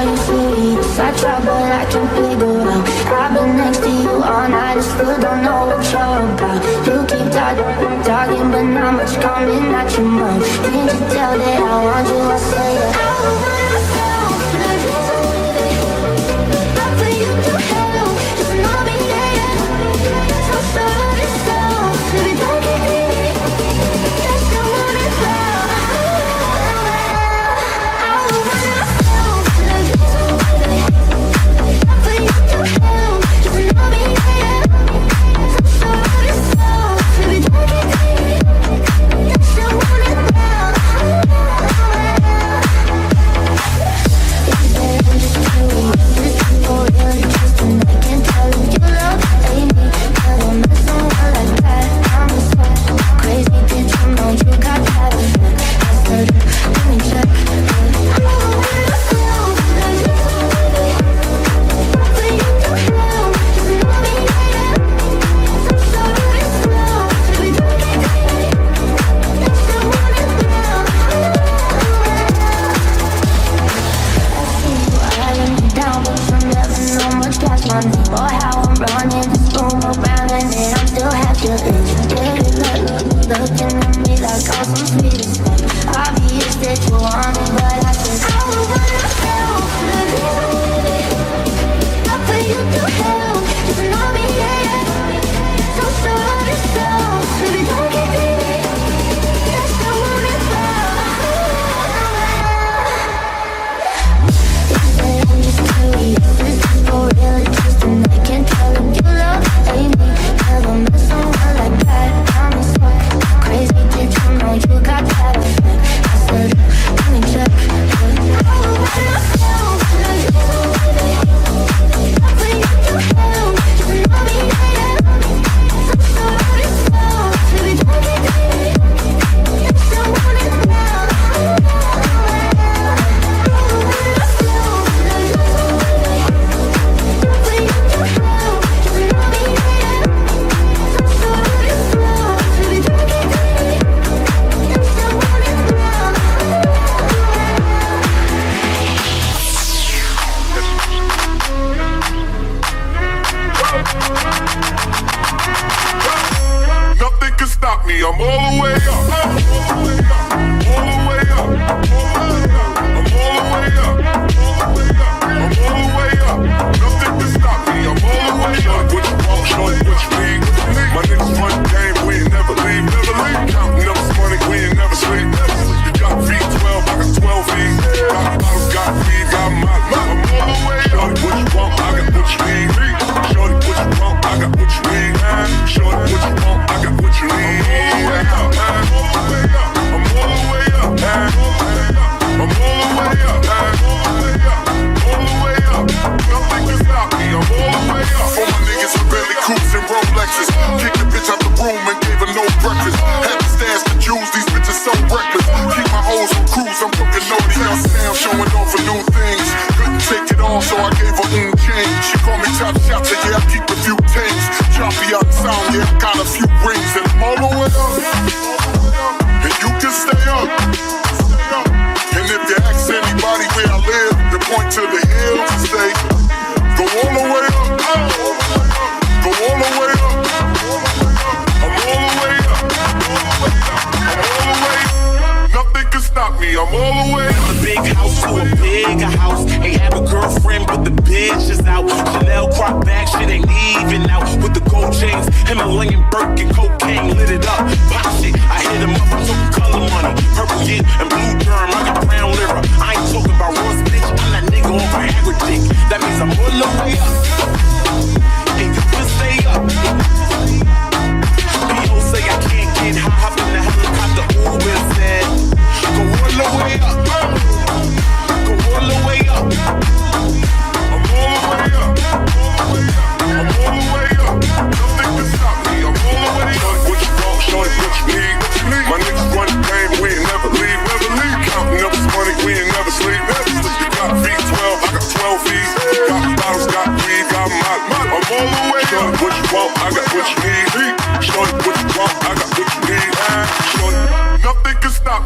you serious? I try but I can't figure out. I've been next to you all night and still don't know what you're about. You keep talking but not much coming out your mouth. Can't you tell that I want you? I say that I don't want myself. Not for you to help. Just know me, yeah. So sorry, so if you don't get me, that's the one it's about. I don't want myself. Not for you to help. Just know me, yeah. So sorry, so if you don't get me, that's the one it's about.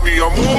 me, I'm